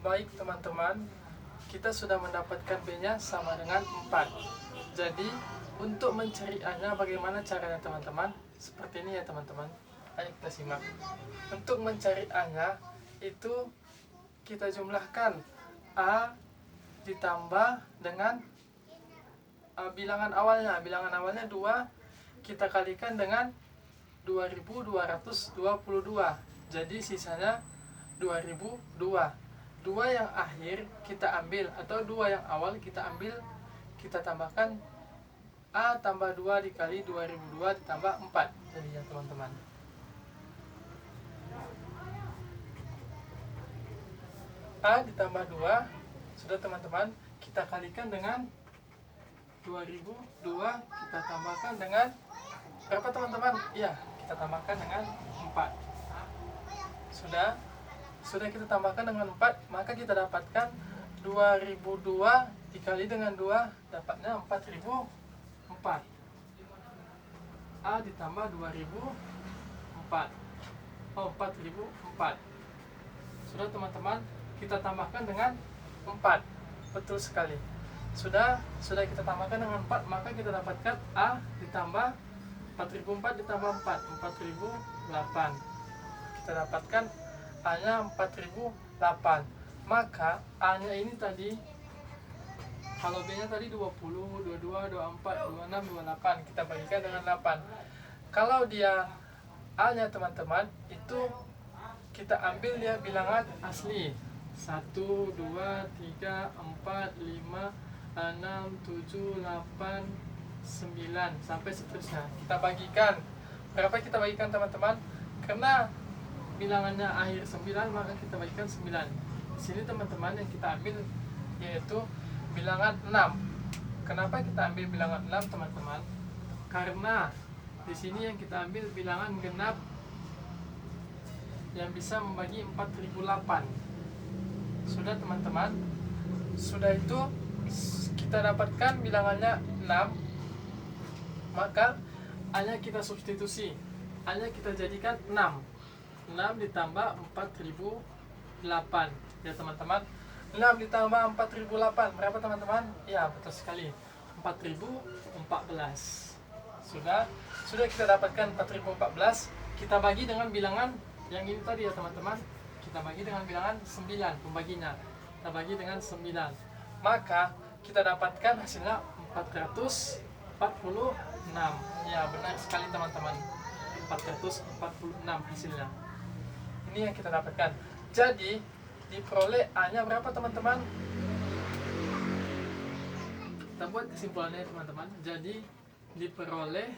Baik teman-teman, kita sudah mendapatkan B-nya sama dengan 4. Jadi untuk mencari A-nya bagaimana caranya teman-teman? Seperti ini ya teman-teman. Ayo kita simak. Untuk mencari A-nya itu kita jumlahkan A ditambah dengan bilangan awalnya. Bilangan awalnya 2, kita kalikan dengan 2222. Jadi sisanya 2002. 2 yang akhir kita ambil, atau 2 yang awal kita ambil, kita tambahkan A tambah 2 dikali 2002 ditambah 4. Jadi ya teman-teman, A ditambah 2 sudah teman-teman, kita kalikan dengan 2002, kita tambahkan dengan berapa teman-teman? Iya, kita tambahkan dengan 4. Sudah kita tambahkan dengan 4, maka kita dapatkan 2002 dikali dengan 2, dapatnya 4004. A ditambah 2004. 4004. Sudah teman-teman, kita tambahkan dengan 4. Betul sekali. Sudah kita tambahkan dengan 4, maka kita dapatkan A ditambah 4004 ditambah 4, 4008. Kita dapatkan A-nya 4008. Maka A-nya ini tadi, kalau B-nya tadi 20, 22, 24, 26, 28, kita bagikan dengan 8. Kalau dia A-nya teman-teman, itu kita ambil dia bilangan asli. 1, 2, 3, 4, 5, 6, 7, 8, 9 sampai seterusnya. Kita bagikan. Berapa kita bagikan teman-teman? Karena bilangannya akhir 9, maka kita bagikan 9. Di sini teman-teman yang kita ambil yaitu bilangan 6. Kenapa kita ambil bilangan 6 teman-teman? Karena di sini yang kita ambil bilangan genap yang bisa membagi 4008. Sudah teman-teman. Sudah itu kita dapatkan bilangannya 6. Maka A-nya kita substitusi. A-nya kita jadikan 6. 6 ditambah 4008. Ya teman-teman, 6 ditambah 4008 berapa teman-teman? Ya betul sekali, 4014. Sudah kita dapatkan 4014. Kita bagi dengan bilangan yang ini tadi ya teman-teman. Kita bagi dengan bilangan 9 pembaginya. Kita bagi dengan 9. Maka kita dapatkan hasilnya 446. Ya benar sekali teman-teman, 446 hasilnya. Ini yang kita dapatkan. Jadi diperoleh A-nya berapa teman-teman? Kita buat kesimpulannya teman-teman. Jadi diperoleh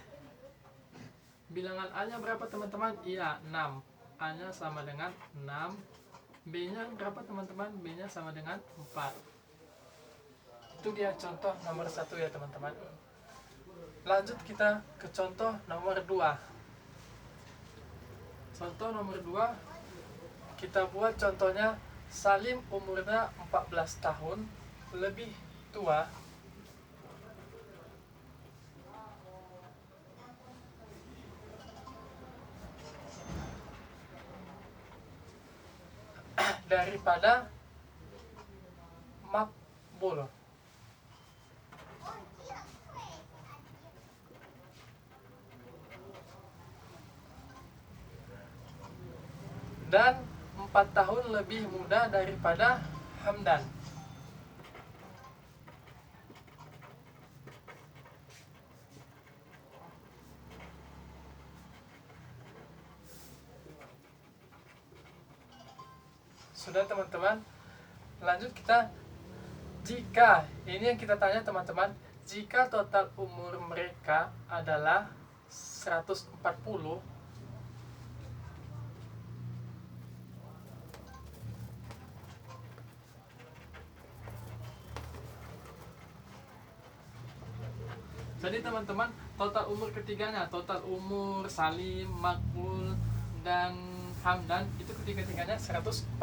bilangan A-nya berapa teman-teman? Iya, 6. A-nya sama dengan 6. B-nya berapa teman-teman? B-nya sama dengan 4. Itu dia contoh nomor 1 ya teman-teman. Lanjut kita ke contoh nomor 2. Contoh nomor 2, kita buat contohnya. Salim umurnya 14 tahun, lebih tua daripada Makbul. Dan 4 tahun lebih muda daripada Hamdan. Sudah teman-teman. Lanjut kita, jika ini yang kita tanya teman-teman, jika total umur mereka adalah 140, jadi teman-teman, total umur ketiganya, total umur Salim, Makbul, dan Hamdan, itu ketiga-tiganya 140.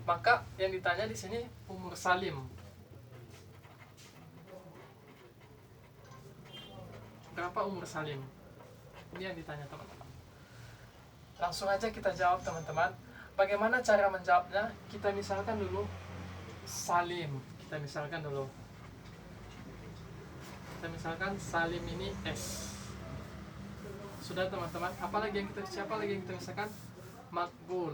Maka yang ditanya di sini umur Salim. Berapa umur Salim? Ini yang ditanya teman-teman. Langsung aja kita jawab teman-teman. bagaimana cara menjawabnya? Kita misalkan dulu Salim. Kita misalkan Salim ini S. Sudah teman-teman. Siapa lagi yang kita misalkan? Makbul.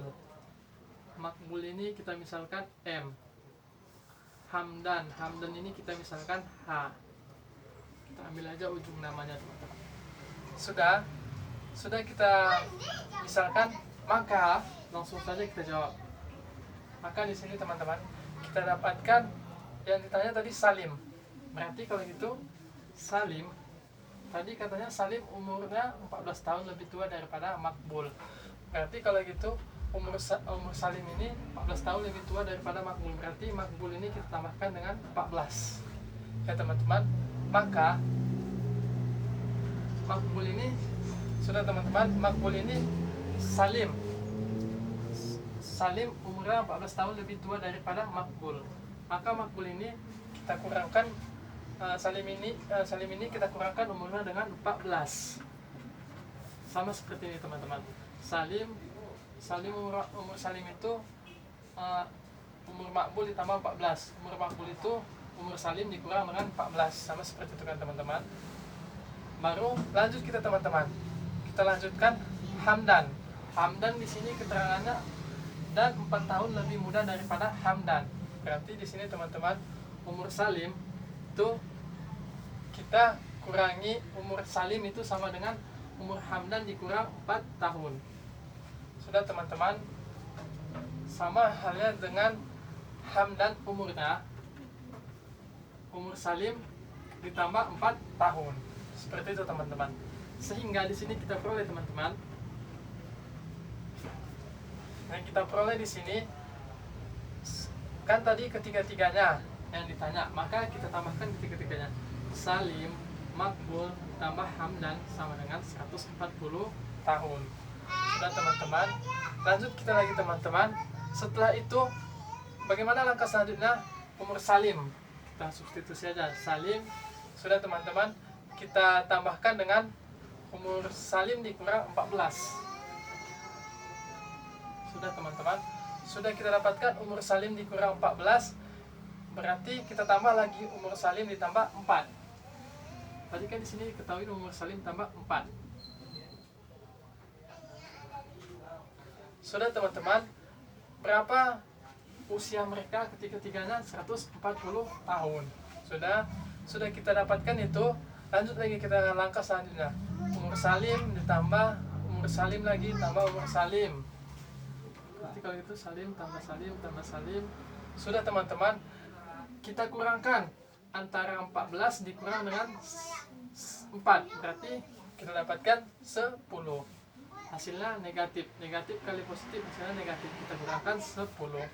Makbul ini kita misalkan M. Hamdan ini kita misalkan H. Kita ambil aja ujung namanya teman-teman. Sudah kita misalkan, maka langsung saja kita jawab. Maka di sini teman-teman kita dapatkan yang ditanya tadi Salim. Berarti kalau gitu Salim, tadi katanya Salim umurnya 14 tahun lebih tua daripada Makbul. Berarti kalau gitu umur Salim ini 14 tahun lebih tua daripada Makbul. Berarti Makbul ini kita tambahkan dengan 14 ya teman-teman. Maka Makbul ini, sudah teman-teman, Makbul ini Salim umurnya 14 tahun lebih tua daripada Makbul. Maka Makbul ini kita kurangkan, Salim ini kita kurangkan umurnya dengan 14. Sama seperti ini teman-teman. Umur Salim itu umur Makbul ditambah 14. Umur Makbul itu umur Salim dikurang dengan 14. Sama seperti itu kan teman-teman. Baru lanjut kita teman-teman. Kita lanjutkan Hamdan. Hamdan di sini keterangannya dan 4 tahun lebih muda daripada Hamdan. Berarti di sini teman-teman umur Salim itu kita kurangi umur Salim itu sama dengan umur Hamdan dikurang 4 tahun. Sudah teman-teman, sama halnya dengan Hamdan umur Salim ditambah 4 tahun. Seperti itu teman-teman. Sehingga di sini kita peroleh teman-teman. Yang kita peroleh di sini kan tadi ketiga-tiganya yang ditanya, maka kita tambahkan ketiga-tiganya. Salim, Makbul tambah Hamdan sama dengan 140 tahun. Sudah teman-teman. Lanjut kita lagi teman-teman. Setelah itu bagaimana langkah selanjutnya? Umur Salim. Kita substitusi aja Salim. Sudah teman-teman. Kita tambahkan dengan umur Salim dikurang 14. Sudah teman-teman. Sudah kita dapatkan umur Salim dikurang 14. Berarti kita tambah lagi umur Salim ditambah 4. Tadi kan di sini ketahui umur Salim tambah 4. Sudah teman-teman, berapa usia mereka ketiga-tiganya? 140 tahun. Sudah kita dapatkan itu. Lanjut lagi kita langkah selanjutnya. Umur Salim ditambah umur Salim lagi tambah umur Salim. Berarti kalau itu Salim tambah Salim tambah Salim. Sudah teman-teman, kita kurangkan antara 14 dikurang dengan 4. Berarti kita dapatkan 10. Hasilnya negatif kali positif, hasilnya negatif. Kita gunakan 10.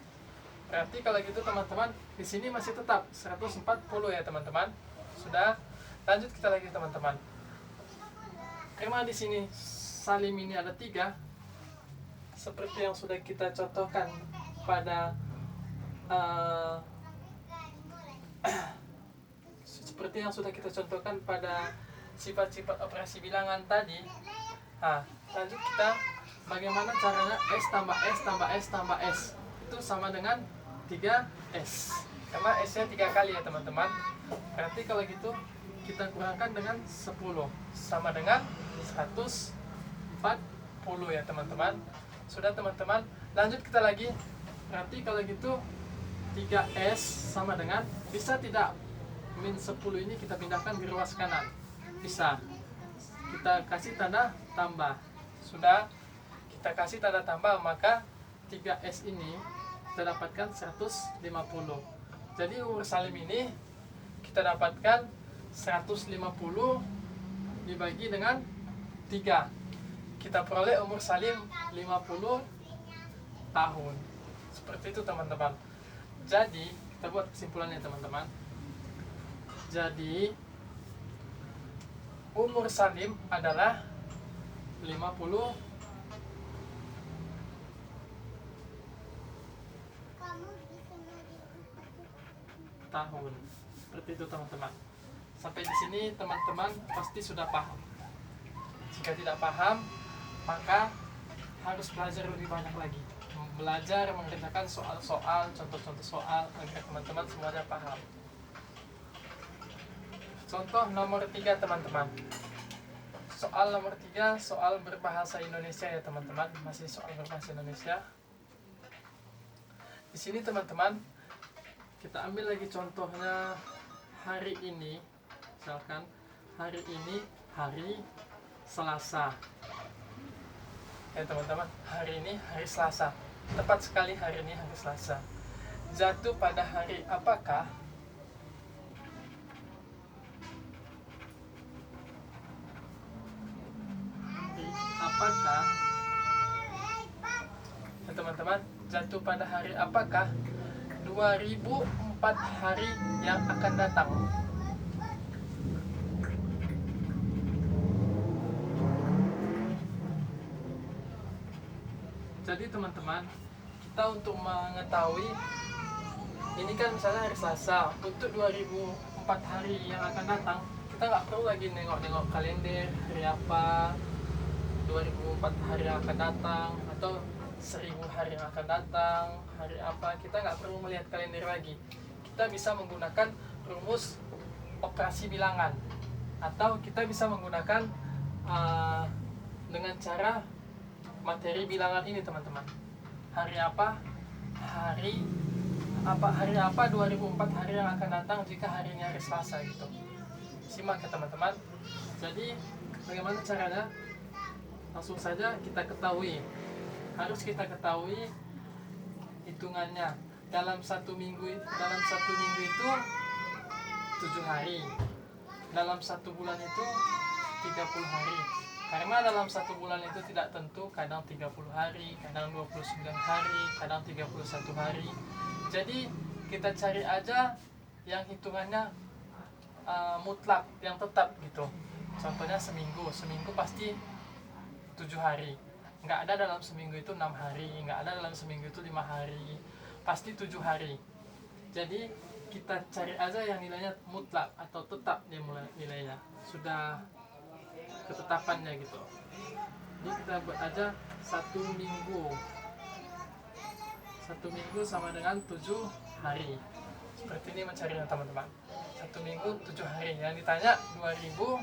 Berarti kalau gitu teman-teman, di sini masih tetap 140 ya teman-teman. Sudah. Lanjut kita lagi teman-teman. Karena di sini Salim ini ada 3, seperti yang sudah kita contohkan pada sifat-sifat operasi bilangan tadi. Nah, lanjut kita bagaimana caranya S tambah S tambah S tambah S itu sama dengan 3S, karena S nya 3 kali ya teman-teman. Berarti kalau gitu kita kurangkan dengan 10 sama dengan 140 ya teman-teman. Sudah teman-teman, lanjut kita lagi. Berarti kalau gitu 3S sama dengan, bisa tidak min 10 ini kita pindahkan ke ruas kanan? Bisa. Kita kasih tanda tambah. Sudah kita kasih tanda tambah, maka 3S ini kita dapatkan 150. Jadi umur Salim ini kita dapatkan 150 dibagi dengan 3. Kita peroleh umur Salim 50 tahun. Seperti itu teman-teman. Jadi kita buat kesimpulannya teman-teman. Jadi umur Salim adalah 50 tahun. Seperti itu teman-teman. Sampai di sini teman-teman pasti sudah paham. Jika tidak paham, maka harus belajar lebih banyak lagi. belajar mengerjakan soal-soal, contoh-contoh soal agar teman-teman semuanya paham. Contoh nomor 3 teman-teman. Soal nomor 3, soal berbahasa Indonesia ya teman-teman, masih soal berbahasa Indonesia. Di sini teman-teman, kita ambil lagi contohnya hari ini. Misalkan hari ini hari Selasa. Ya teman-teman, hari ini hari Selasa. Tepat sekali hari ini hari Selasa. Jatuh pada hari apakah? Apakah? Ya teman-teman, jatuh pada hari apakah? 2004 hari yang akan datang. Jadi teman-teman, kita untuk mengetahui ini kan misalnya hari Selasa, untuk 2004 hari yang akan datang, kita nggak perlu lagi nengok-nengok kalender hari apa 2004 hari yang akan datang, atau 1000 hari yang akan datang hari apa. Kita nggak perlu melihat kalender lagi. Kita bisa menggunakan rumus operasi bilangan, atau kita bisa menggunakan dengan cara materi bilangan ini teman-teman. Hari apa? Hari apa 2004 hari yang akan datang jika hari ini hari Selasa gitu. Simak ya teman-teman. Jadi bagaimana caranya? Langsung saja kita ketahui. Harus kita ketahui hitungannya. Dalam satu minggu itu 7 hari. Dalam satu bulan itu 30 hari. Karena dalam satu bulan itu tidak tentu, kadang 30 hari, kadang 29 hari, kadang 31 hari. Jadi kita cari aja yang hitungannya mutlak, yang tetap gitu. Contohnya seminggu pasti 7 hari. Nggak ada dalam seminggu itu 6 hari, nggak ada dalam seminggu itu 5 hari, pasti 7 hari. Jadi kita cari aja yang nilainya mutlak atau tetap dia nilainya. Sudah ketetapannya gitu. Ini kita buat aja 1 minggu. 1 minggu sama dengan 7 hari. Seperti ini mencarinya teman-teman. 1 minggu 7 hari. Yang ditanya 2000.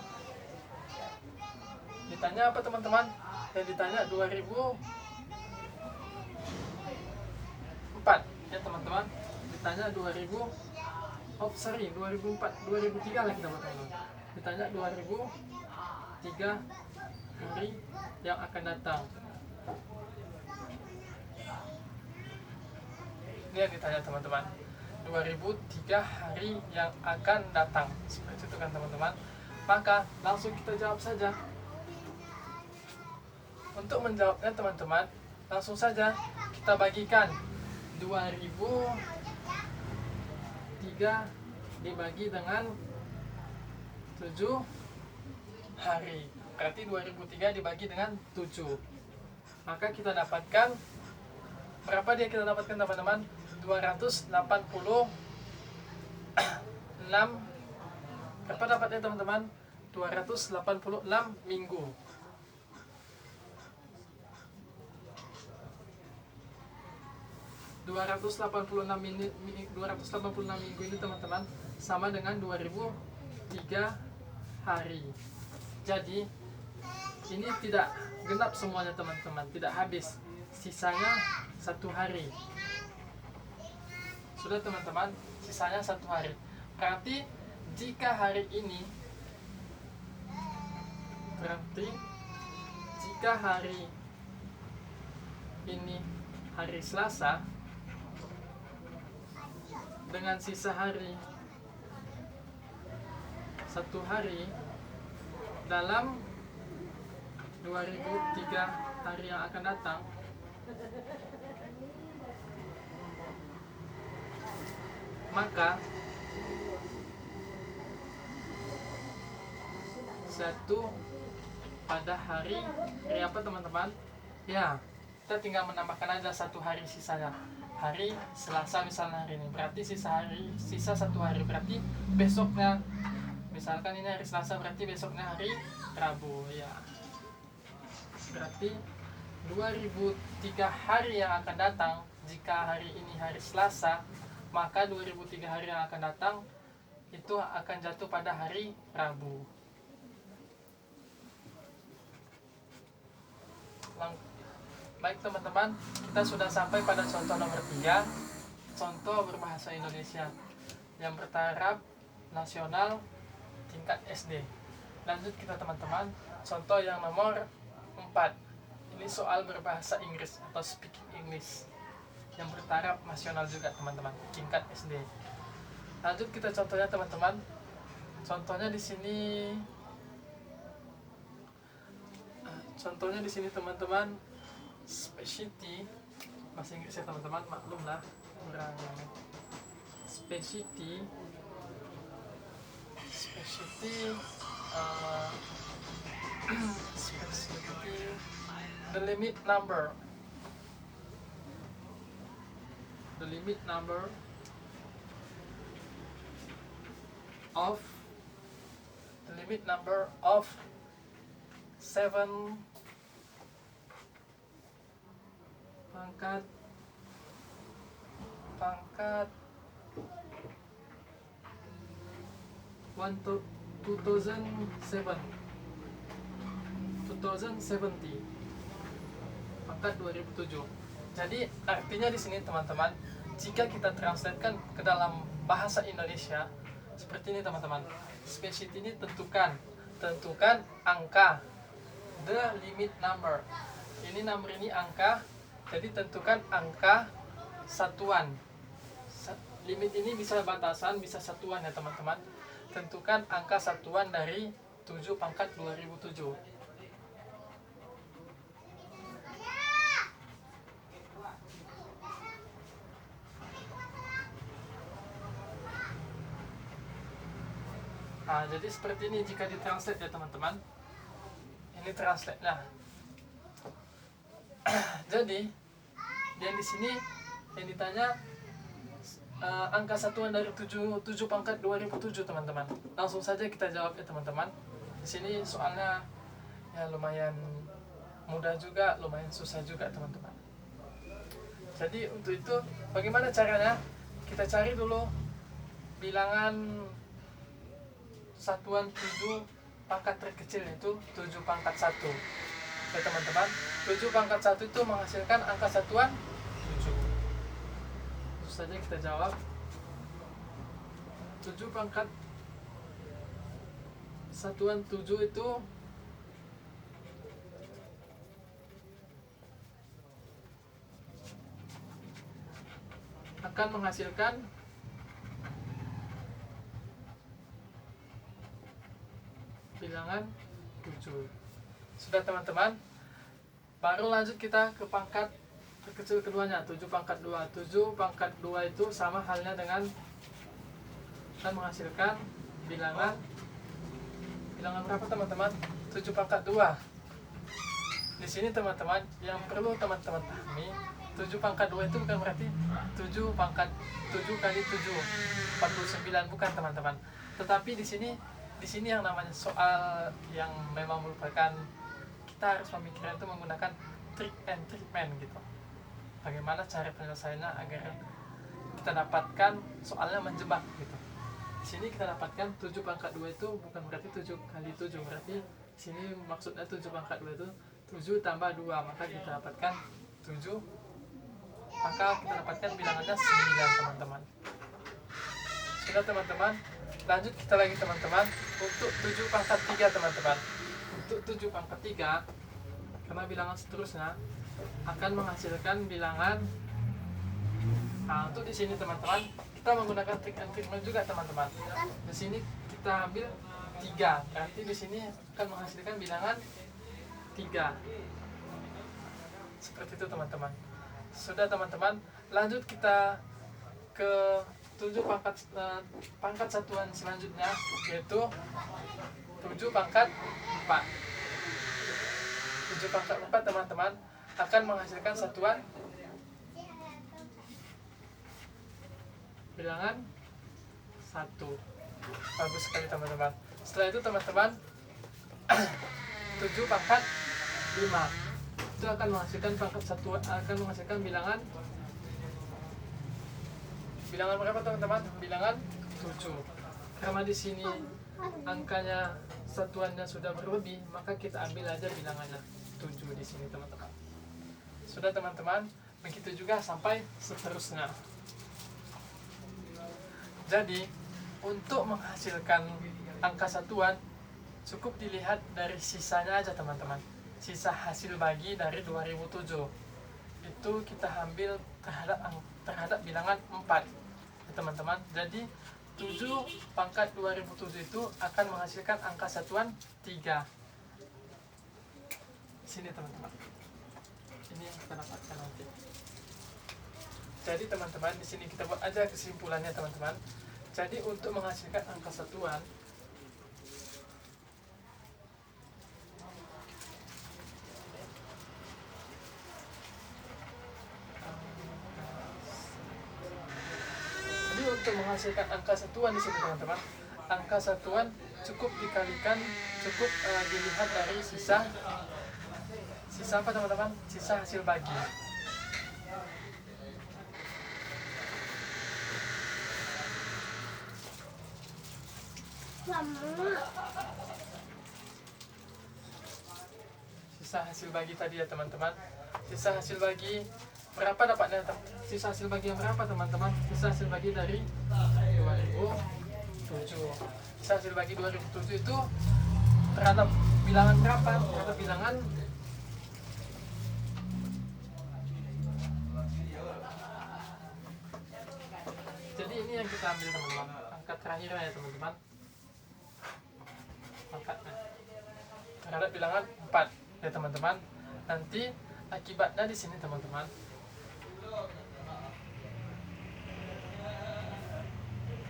Ditanya apa teman-teman? Yang ditanya 2004 ya teman-teman. Ditanya 2004 2003 lah kita buat teman-teman. Ditanya 2003 hari yang akan datang. Ini yang ditanya teman-teman, 2003 hari yang akan datang. Seperti itu kan teman-teman. Maka langsung kita jawab saja. Untuk menjawabnya teman-teman, langsung saja kita bagikan 2003 dibagi dengan 7 hari. Berarti 2003 dibagi dengan 7. Maka kita dapatkan berapa dia kita dapatkan teman-teman? 286. Berapa dapatnya teman-teman? 286 minggu. 286 minggu ini teman-teman sama dengan 2003 hari. Jadi ini tidak genap semuanya teman-teman, tidak habis, sisanya 1 hari. Sudah teman-teman, sisanya 1 hari. Berarti jika hari ini hari Selasa dengan sisa hari 1 hari dalam 2003 hari yang akan datang, maka 1 pada hari apa teman-teman? Ya, kita tinggal menambahkan aja 1 hari sisanya. Hari Selasa misalnya hari ini, berarti sisa 1 hari, berarti besoknya, misalkan ini hari Selasa, berarti besoknya hari Rabu ya. Berarti 2003 hari yang akan datang, jika hari ini hari Selasa, maka 2003 hari yang akan datang itu akan jatuh pada hari Rabu. Baik teman-teman, kita sudah sampai pada contoh nomor 3, contoh berbahasa Indonesia yang bertaraf nasional tingkat SD. Lanjut kita teman-teman, contoh yang nomor 4. Ini soal berbahasa Inggris atau speaking English yang bertaraf nasional juga teman-teman, tingkat SD. Lanjut kita contohnya teman-teman. Contohnya di sini teman-teman, specialty bahasa Inggris ya teman-teman, maklumlah kurang. Specialty the limit number of 7 pangkat 2070 pangkat 2007. Jadi artinya di sini teman-teman, jika kita translatekan ke dalam bahasa Indonesia seperti ini teman-teman. Specialty ini tentukan angka, the limit number. Ini number ini angka, jadi tentukan angka satuan. Limit ini bisa batasan, bisa satuan ya teman-teman. Tentukan angka satuan dari 7 pangkat 2007. Nah, jadi seperti ini jika ditranslate ya teman-teman. Ini translate. Nah, jadi yang di sini yang ditanya angka satuan dari 7 pangkat 2007 teman-teman. Langsung saja kita jawab ya teman-teman. Di sini soalnya ya lumayan mudah juga, lumayan susah juga teman-teman. Jadi untuk itu bagaimana caranya? Kita cari dulu bilangan satuan 7 pangkat terkecil, itu 7 pangkat 1 ya teman-teman. 7 pangkat 1 itu menghasilkan angka satuan 7. Terus saja kita jawab 7 pangkat satuan 7 itu akan menghasilkan bilangan 7. Sudah teman-teman. Baru lanjut kita ke pangkat terkecil keduanya, 7 pangkat 2. 7 pangkat 2 itu sama halnya dengan dan menghasilkan bilangan berapa teman-teman? 7 pangkat 2. Di sini teman-teman yang perlu teman-teman pahami, 7 pangkat 2 itu bukan berarti 7 pangkat 7 kali 7 49, bukan teman-teman. Tetapi di sini yang namanya soal yang memang merupakan, kita harus memikirkan itu menggunakan trick and treatment gitu. Bagaimana cara penyelesaiannya agar kita dapatkan soalnya menjebak gitu. Di sini kita dapatkan 7 pangkat 2 itu bukan berarti 7 kali 7, berarti di sini maksudnya 7 pangkat 2 itu 7 tambah 2, maka kita dapatkan 7, maka kita dapatkan bilangannya 9 teman-teman. Sudah teman-teman. Lanjut kita lagi teman-teman untuk 7 pangkat 3 teman-teman. Untuk 7 pangkat 3, karena bilangan seterusnya akan menghasilkan bilangan. Nah, untuk di sini teman-teman kita menggunakan trick and treatment juga teman-teman. Di sini kita ambil 3, berarti di sini akan menghasilkan bilangan 3. Seperti itu teman-teman. Sudah teman-teman. Lanjut kita ke 7 pangkat satuan selanjutnya, yaitu 7 pangkat 4. 7 pangkat 4 teman-teman akan menghasilkan satuan bilangan 1. Bagus sekali teman-teman. Setelah itu teman-teman 7 pangkat 5. itu akan menghasilkan pangkat satuan, akan menghasilkan bilangan berapa teman-teman? Bilangan 7. Karena di sini angkanya satuannya sudah berlebih, maka kita ambil aja bilangannya 7 di sini teman-teman. Sudah teman-teman, begitu juga sampai seterusnya. Jadi untuk menghasilkan angka satuan cukup dilihat dari sisanya aja teman-teman. Sisa hasil bagi dari 2007 itu kita ambil terhadap bilangan 4 teman-teman. Jadi 7 pangkat 2007 itu akan menghasilkan angka satuan 3. Sini teman-teman. Ini yang kita dapatkan nanti. Jadi teman-teman, di sini kita buat aja kesimpulannya teman-teman. Jadi untuk menghasilkan angka satuan untuk menghasilkan angka satuan di sini teman-teman, angka satuan cukup dikalikan, cukup dilihat dari sisa apa teman-teman? Sisa hasil bagi. Sisa hasil bagi tadi ya teman-teman. Sisa hasil bagi berapa dapatnya? Sisa hasil bagi yang berapa teman-teman? Sisa hasil bagi dari 2007. Sisa hasil bagi 2007 itu terhadap bilangan berapa? Terhadap bilangan jadi ini yang kita ambil teman-teman. Angka terakhirnya ya teman-teman. Angkatnya terhadap bilangan 4 ya teman-teman. Nanti akibatnya di sini teman-teman.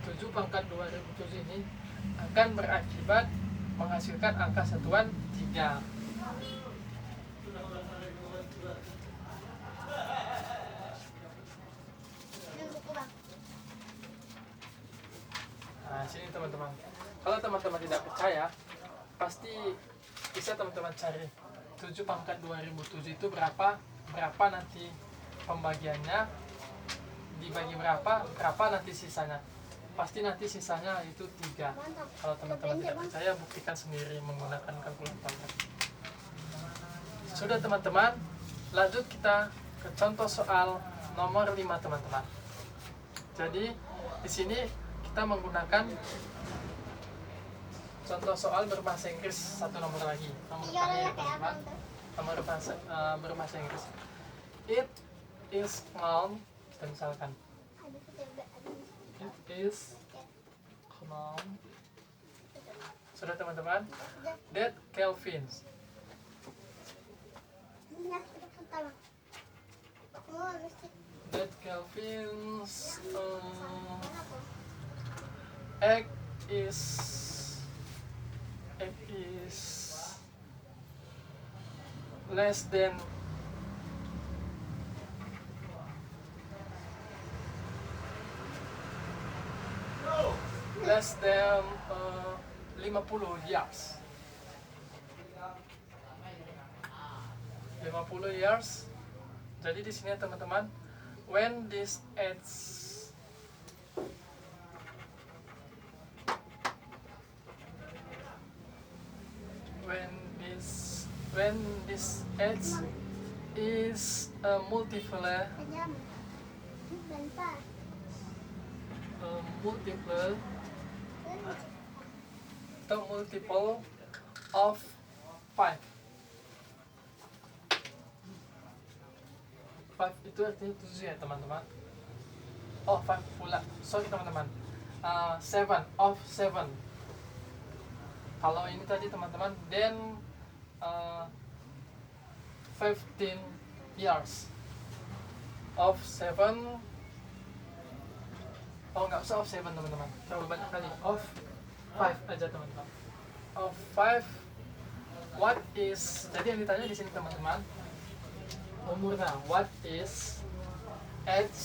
7 pangkat 2007 ini akan berakibat menghasilkan angka satuan 3. Nah, sini teman-teman. Kalau teman-teman tidak percaya, pasti bisa teman-teman cari 7 pangkat 2007 itu berapa nanti pembagiannya, dibagi berapa nanti sisanya. Pasti nanti sisanya itu 3. Kalau teman-teman tidak percaya, buktikan sendiri menggunakan kalkulator. Sudah teman-teman, lanjut kita ke contoh soal nomor 5 teman-teman. Jadi di sini kita menggunakan contoh soal berbahasa Inggris satu nomor lagi. Nomor terakhir teman-teman. Nomor berbahasa Inggris. It is known, kita misalkan it is known, sudah teman-teman, that Kelvin's egg is less than less than 50 yards. 50 yards. Jadi di sini teman-teman, when this edge is a multiple of 5. 5 itu artinya 7 ya teman-teman. Oh 5 pula, sorry teman-teman. 7 of 7. Kalau ini tadi teman-teman, then 15 yards of 7. Oh nggak usah of 7 teman-teman, terlalu banyak kali. Of 5 aja teman-teman. Of 5, what is, jadi yang ditanya di sini teman-teman, umurnya. What is age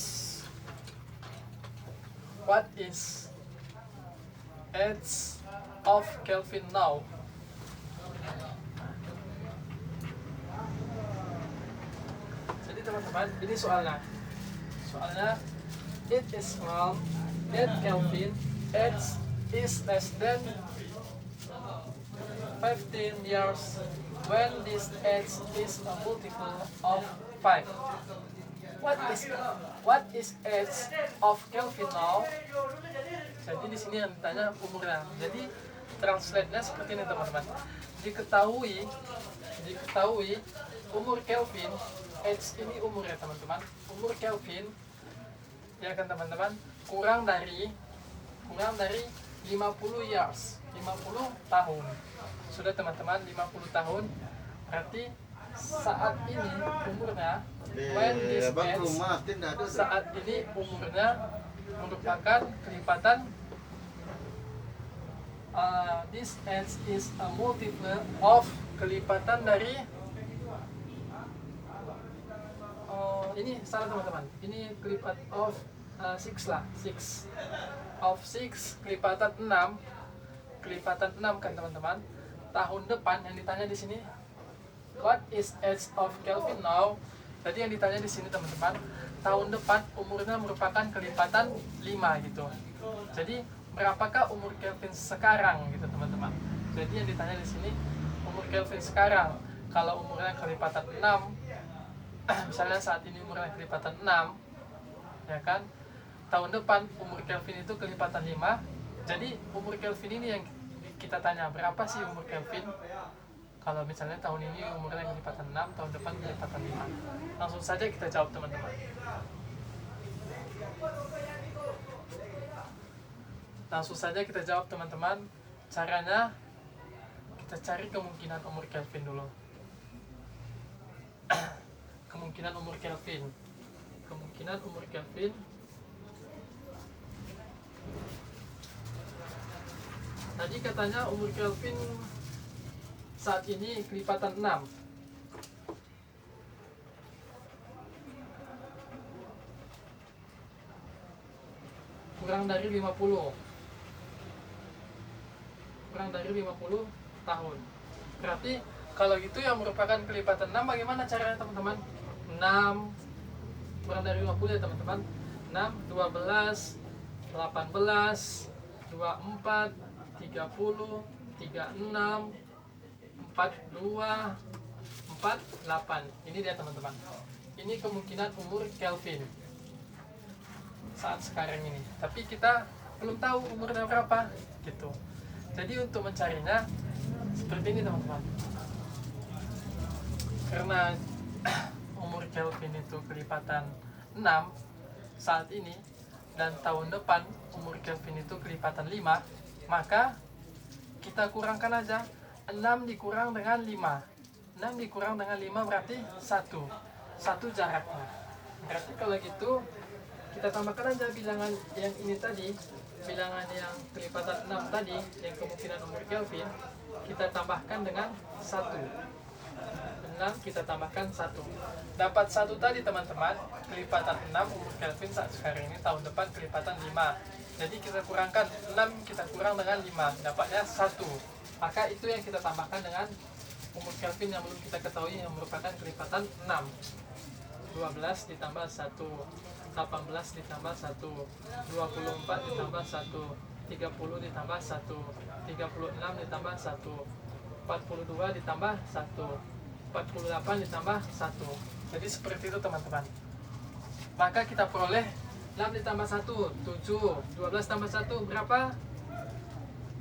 of Kelvin now? teman-teman, ini soalnya. It is found that Kelvin H is less than 15 years when this H is a multiple of 5. What is H of Kelvin now? Jadi di sini yang ditanya umurnya. Jadi translate-nya seperti ini teman-teman. Diketahui umur Kelvin, H ini umurnya teman-teman. Umur Kelvin ya kan teman-teman, kurang dari 50 years, 50 tahun. Sudah teman-teman, 50 tahun berarti saat ini umurnya saat ini umurnya merupakan kelipatan this age is a multiple of kelipatan dari ini salah teman-teman, ini kelipat of 6 lah, 6 of 6 kelipatan 6 kan teman-teman. Tahun depan yang ditanya di sini, what is age of Kelvin now? Jadi yang ditanya di sini teman-teman, tahun depan umurnya merupakan kelipatan 5 gitu. Jadi berapakah umur Kelvin sekarang gitu teman-teman. Jadi yang ditanya di sini umur Kelvin sekarang. Kalau umurnya kelipatan 6, misalnya saat ini umurnya kelipatan 6, ya kan, tahun depan umur Kelvin itu kelipatan 5. Jadi umur Kelvin ini yang kita tanya, berapa sih umur Kelvin? Kalau misalnya tahun ini umurnya kelipatan 6, tahun depan kelipatan 5. Langsung saja kita jawab teman-teman. Langsung saja kita jawab teman-teman. Caranya kita cari kemungkinan umur Kelvin dulu. Kemungkinan umur Kelvin. Tadi katanya umur Kelvin saat ini kelipatan 6. Kurang dari 50 tahun. Berarti kalau gitu yang merupakan kelipatan 6, bagaimana caranya teman-teman? 6 kurang dari 50 ya teman-teman. 6, 12, 18, 24, 30, 36, 42, 48. Ini dia teman-teman. Ini kemungkinan umur Kelvin saat sekarang ini. Tapi kita belum tahu umurnya berapa gitu. Jadi untuk mencarinya seperti ini teman-teman. Karena umur Kelvin itu kelipatan 6 saat ini, dan tahun depan umur Kelvin itu kelipatan 5, maka kita kurangkan aja 6 dikurang dengan 5. 6 dikurang dengan 5 berarti 1 jaraknya. Berarti kalau gitu kita tambahkan aja bilangan yang ini tadi, bilangan yang kelipatan 6 tadi, yang kemungkinan umur Kelvin, kita tambahkan dengan 1. 6 kita tambahkan 1. Dapat 1 tadi teman-teman, kelipatan 6 umur Kelvin saat sekarang ini, tahun depan kelipatan 5. Jadi kita kurangkan 6, kita kurang dengan 5, dapatnya 1. Maka itu yang kita tambahkan dengan umur Kelvin yang belum kita ketahui, yang merupakan kelipatan 6. 12 ditambah 1, 18 ditambah 1, 24 ditambah 1, 30 ditambah 1, 36 ditambah 1, 42 ditambah 1, 48 ditambah 1. Jadi seperti itu teman-teman. Maka kita peroleh 6 ditambah 1, 7, 12 tambah 1 berapa?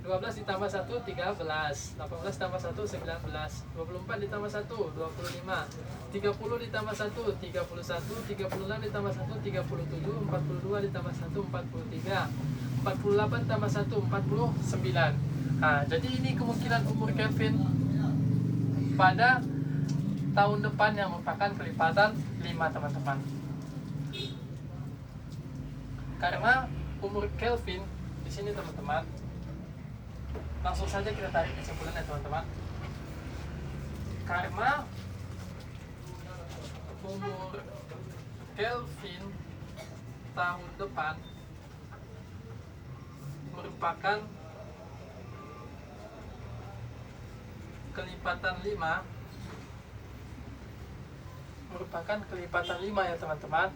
12 ditambah 1, 13, 18 tambah 1, 19, 24 ditambah 1, 25, 30 ditambah 1, 31, 36 ditambah 1, 37, 42 ditambah 1, 43, 48 tambah 1, 49. Nah, jadi ini kemungkinan umur Kelvin pada tahun depan yang merupakan kelipatan 5 teman-teman. Karena umur Kelvin di sini teman-teman, langsung saja kita tarik kesimpulannya teman-teman. Karena umur Kelvin tahun depan merupakan kelipatan 5, merupakan kelipatan 5 ya teman-teman.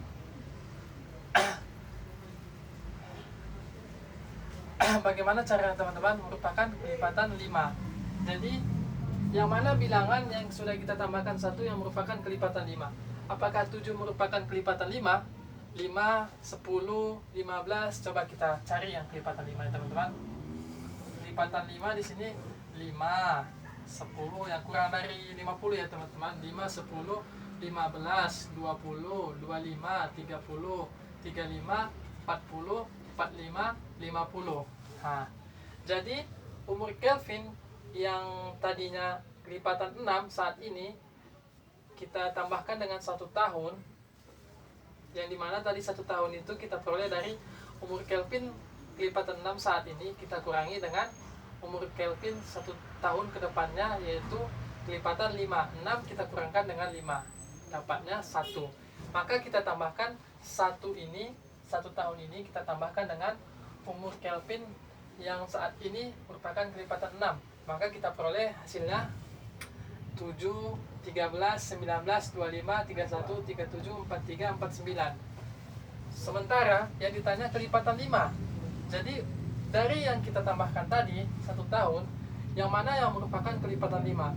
Bagaimana cara teman-teman merupakan kelipatan 5? Jadi yang mana bilangan yang sudah kita tambahkan 1 yang merupakan kelipatan 5? Apakah 7 merupakan kelipatan 5? 5, 10, 15, coba kita cari yang kelipatan 5 ya teman-teman. Kelipatan 5 di sini 5, 10, yang kurang dari 50 ya teman-teman. 5, 10, 15, 20, 25, 30, 35, 40, 45, 50. Nah, jadi umur Kelvin yang tadinya kelipatan 6 saat ini kita tambahkan dengan 1 tahun, yang dimana tadi 1 tahun itu kita peroleh dari umur Kelvin kelipatan 6 saat ini, kita kurangi dengan umur Kelvin 1 tahun ke depannya, yaitu kelipatan 5. 6 kita kurangkan dengan 5, dapatnya 1. Maka kita tambahkan 1 ini, 1 tahun ini kita tambahkan dengan umur Kelvin yang saat ini merupakan kelipatan 6. Maka kita peroleh hasilnya 7, 13, 19, 25, 31, 37, 43, 49. Sementara yang ditanya kelipatan 5. Jadi dari yang kita tambahkan tadi 1 tahun, yang mana yang merupakan kelipatan 5?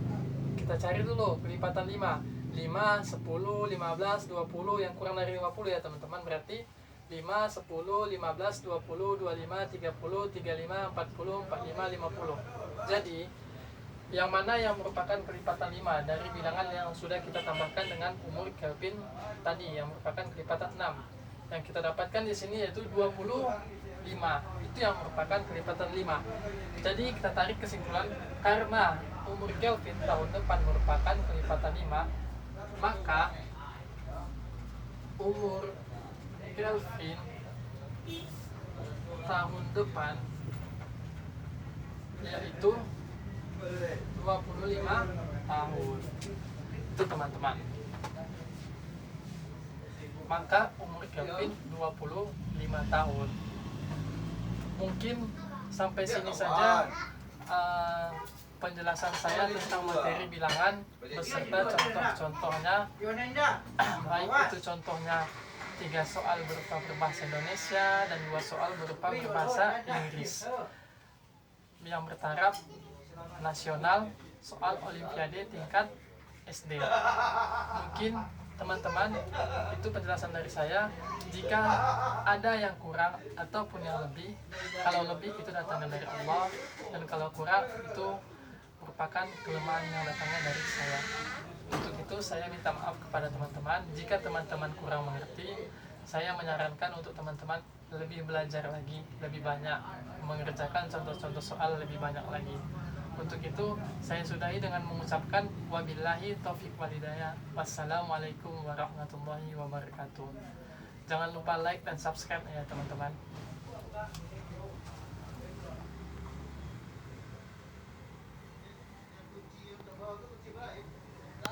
Kita cari dulu kelipatan 5. 5, 10, 15, 20, yang kurang dari 50 ya teman-teman. Berarti 5, 10, 15, 20, 25, 30, 35, 40, 45, 50. Jadi yang mana yang merupakan kelipatan 5 dari bilangan yang sudah kita tambahkan dengan umur Kelvin tadi yang merupakan kelipatan 6. Yang kita dapatkan di sini yaitu 25. Itu yang merupakan kelipatan 5. Jadi kita tarik kesimpulan, karena umur Kelvin tahun depan merupakan kelipatan 5, maka umur Kelvin tahun depan yaitu 25 tahun. Itu teman-teman. Maka umur Kelvin 25 tahun. Mungkin sampai sini saja penjelasan saya tentang materi bilangan beserta contoh-contohnya. Baik itu contohnya 3 soal berupa berbahasa Indonesia dan 2 soal berupa berbahasa Inggris yang bertaraf nasional, soal olimpiade tingkat SD. Mungkin teman-teman, itu penjelasan dari saya. Jika ada yang kurang ataupun yang lebih, kalau lebih itu datangnya dari Allah, dan kalau kurang itu merupakan kelemahan yang datangnya dari saya. Untuk itu saya minta maaf kepada teman-teman. Jika teman-teman kurang mengerti, saya menyarankan untuk teman-teman lebih belajar lagi, lebih banyak mengerjakan contoh-contoh soal lebih banyak lagi. Untuk itu saya sudahi dengan mengucapkan wabillahi taufiq walhidayah. Wassalamualaikum warahmatullahi wabarakatuh. Jangan lupa like dan subscribe ya teman-teman.